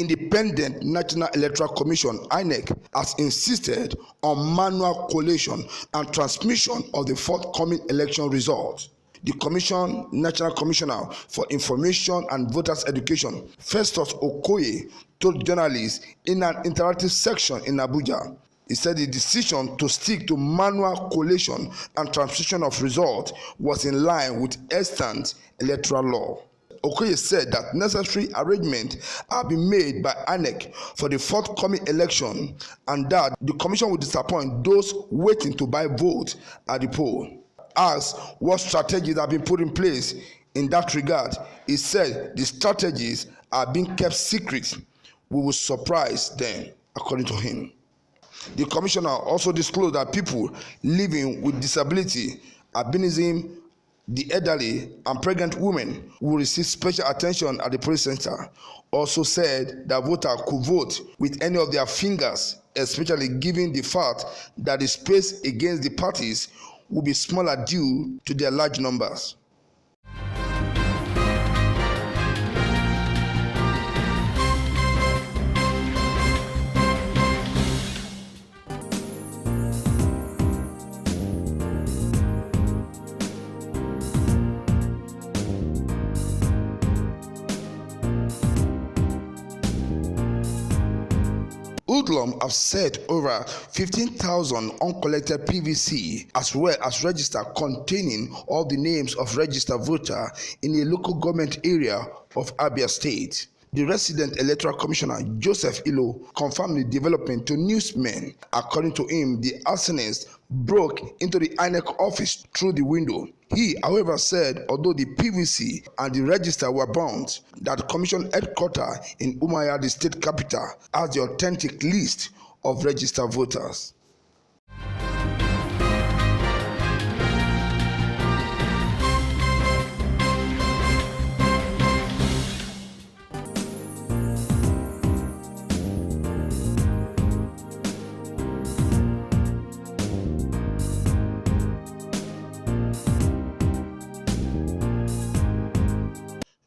Independent National Electoral Commission (INEC) has insisted on manual collation and transmission of the forthcoming election results. The Commission National Commissioner for Information and Voters Education, Festus Okoye, told journalists in an interactive section in Abuja. He said the decision to stick to manual collation and transmission of results was in line with extant electoral law. Okoye said that necessary arrangements have been made by INEC for the forthcoming election and that the Commission will disappoint those waiting to buy votes at the poll. Asked what strategies have been put in place in that regard, he said the strategies are being kept secret. We will surprise them, according to him. The commissioner also disclosed that people living with disability, albinism, the elderly, and pregnant women will receive special attention at the police center. Also said that voters could vote with any of their fingers, especially given the fact that the space against the parties will be smaller due to their large numbers. Hoodlum have set over 15,000 uncollected PVC as well as register containing all the names of registered voters in a local government area of Abia State. The resident electoral commissioner, Joseph Ilo, confirmed the development to newsmen. According to him, the arsonist broke into the INEC office through the window. He, however, said although the PVC and the register were burnt, that the commission headquarters in Umuahia, the state capital, has the authentic list of registered voters.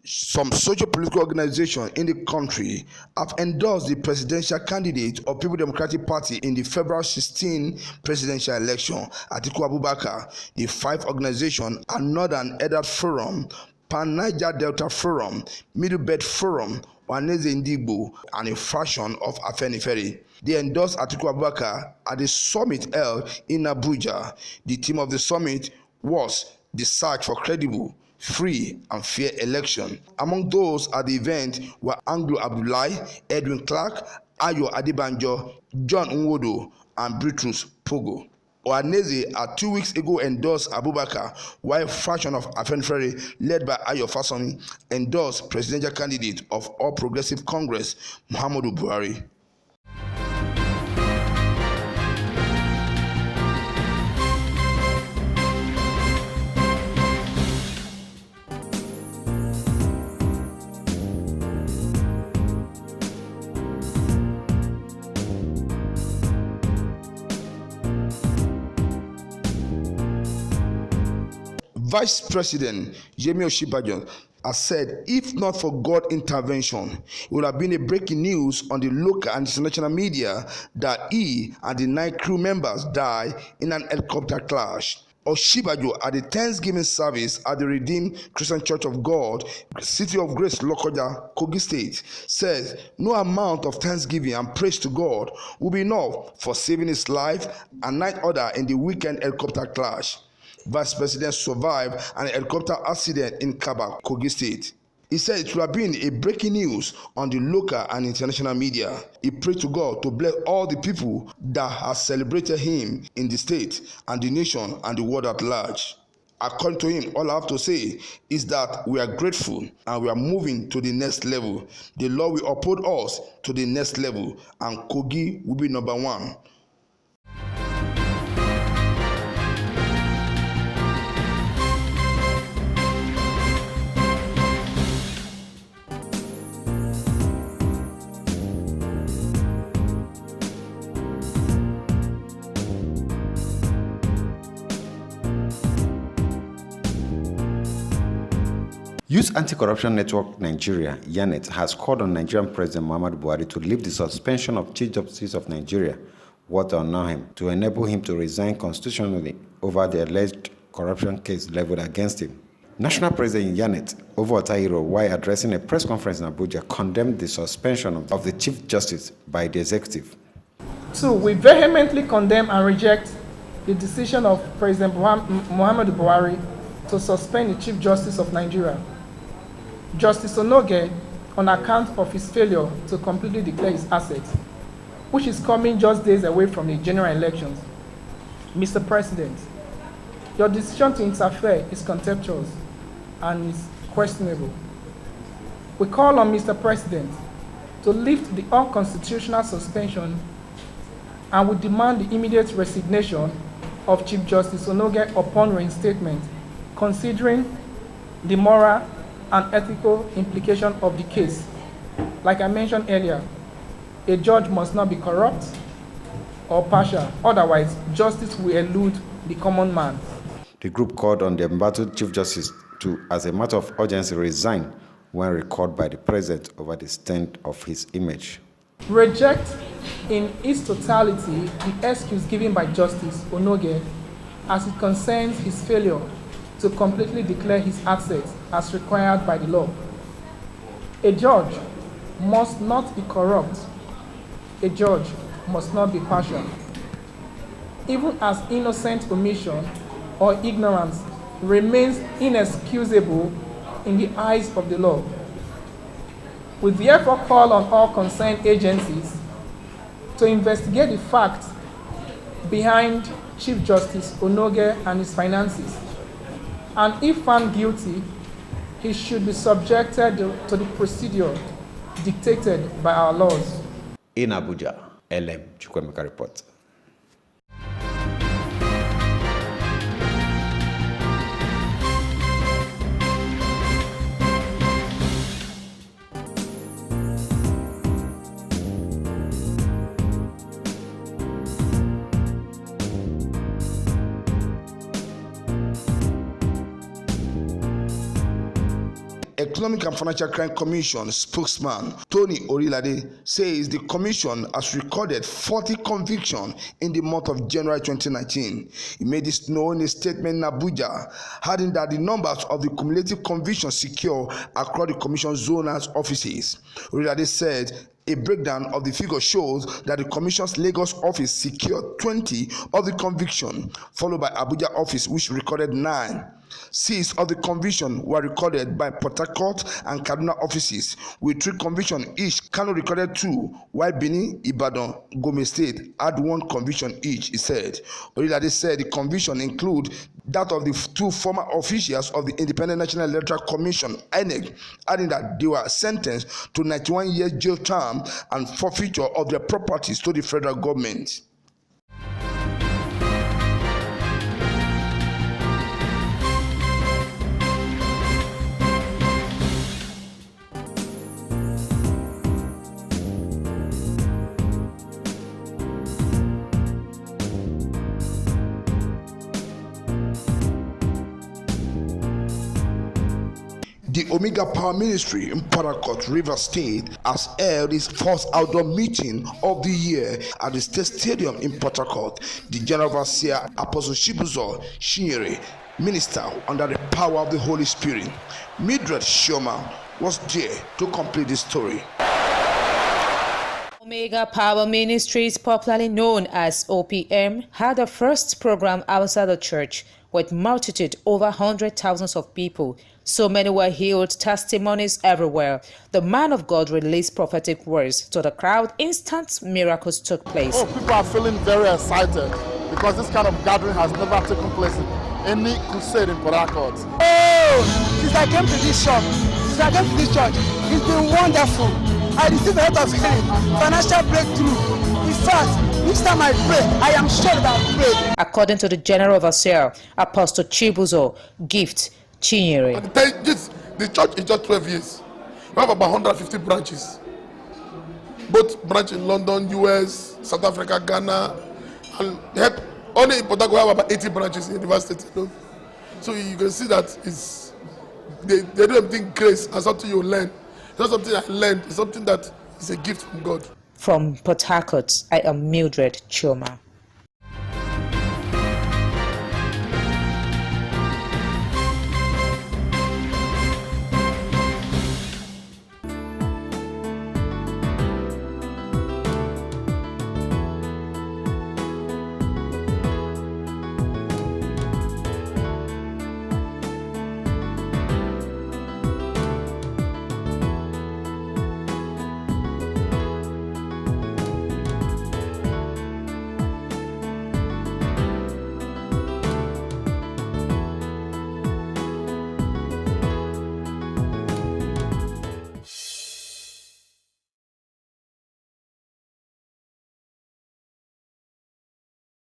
Some socio-political organizations in the country have endorsed the presidential candidate of People Democratic Party in the February 16 presidential election, Atiku Abubakar. The five organizations are Northern Elders Forum, Pan-Niger Delta Forum, Middle Belt Forum, Waneze Ndigbo, and a fraction of Afenifere. They endorsed Atiku Abubakar at the summit held in Abuja. The theme of the summit was the search for credible, free and fair election. Among those at the event were Anglo Abdullahi, Edwin Clark, Ayo Adebanjo, John Nwodo, and Brutus Pogo. Ohaneze 2 weeks ago endorsed Abubakar, while a fraction of Afenifere, led by Ayo Fasoni, endorsed presidential candidate of All Progressive Congress, Muhammadu Buhari. Vice President Yemi Osinbajo has said if not for God's intervention, it would have been a breaking news on the local and international media that he and the 9 crew members died in an helicopter crash. Osinbajo at the Thanksgiving service at the Redeemed Christian Church of God, City of Grace, Lokoja, Kogi State, says no amount of thanksgiving and praise to God will be enough for saving his life and 9 others in the weekend helicopter crash. Vice President survived an helicopter accident in Kaba, Kogi State. He said it would have been a breaking news on the local and international media. He prayed to God to bless all the people that have celebrated him in the state and the nation and the world at large. According to him, all I have to say is that we are grateful and we are moving to the next level. The Lord will uphold us to the next level and Kogi will be number 1. Youth Anti-Corruption Network Nigeria, YANET, has called on Nigerian President Muhammadu Buhari to lift the suspension of Chief Justice of Nigeria, Walter Onnoghen, to enable him to resign constitutionally over the alleged corruption case leveled against him. National President YANET, Ovo Otairo, while addressing a press conference in Abuja, condemned the suspension of the Chief Justice by the executive. 2. We vehemently condemn and reject the decision of President Muhammadu Buhari to suspend the Chief Justice of Nigeria, Justice Onnoghen, on account of his failure to completely declare his assets, which is coming just days away from the general elections. Mr. President, your decision to interfere is contemptuous and is questionable. We call on Mr. President to lift the unconstitutional suspension, and we demand the immediate resignation of Chief Justice Onnoghen upon reinstatement, considering the moral and ethical implication of the case. Like I mentioned earlier, a judge must not be corrupt or partial, otherwise justice will elude the common man. The group called on the embattled Chief Justice to, as a matter of urgency, resign when recalled by the President over the stain of his image. Reject in its totality the excuse given by Justice Onnoghen as it concerns his failure to completely declare his assets as required by the law. A judge must not be corrupt. A judge must not be partial. Even as innocent omission or ignorance remains inexcusable in the eyes of the law. We therefore call on all concerned agencies to investigate the facts behind Chief Justice Onnoghen and his finances, and if found guilty, he should be subjected to the procedure dictated by our laws. In Abuja, LM Chukwemeka report. Economic and Financial Crime Commission spokesman Tony Orilade says the commission has recorded 40 convictions in the month of January 2019. He made this known in a statement in Abuja, adding that the numbers of the cumulative convictions secured across the commission's zonal offices. Orilade said a breakdown of the figure shows that the Commission's Lagos office secured 20 of the conviction, followed by Abuja office, which recorded 9. 6 of the conviction were recorded by Port Harcourt and Kaduna offices, with 3 convictions each. Kano recorded 2, while Benin, Ibadan, Gombe State had 1 conviction each, he said. Orilade said the conviction include that of the 2 former officials of the Independent National Electoral Commission, INEC, adding that they were sentenced to 91 years jail term and forfeiture of their properties to the federal government. The Omega Power Ministry in Port Harcourt, Rivers State, has held its first outdoor meeting of the year at the State Stadium in Port Harcourt. The General Overseer, Apostle Chibuzo Shinyere, minister under the power of the Holy Spirit, Mildred Shoma, was there to complete the story. Omega Power Ministries, popularly known as OPM, had the first program outside the church with multitude over 100,000 of people. So many were healed, testimonies everywhere. The man of God released prophetic words to the crowd. Instant miracles took place. Oh, people are feeling very excited because this kind of gathering has never taken place in any crusade in Port Harcourt. Oh, since I came to this church, it's been wonderful. I received a lot of healing, financial breakthrough. In fact, each time I pray, I am sure that I pray. According to the General Overseer, Apostle Chibuzo Gift Chinyere. The church is just 12 years. We have about 150 branches. Both branches in London, US, South Africa, Ghana, and only in Port Harcourt we have about 80 branches in University. So you can see that it's they don't think grace as something you learn. It's not something I learned. It's something that is a gift from God. From Port Harcourt, I am Mildred Choma.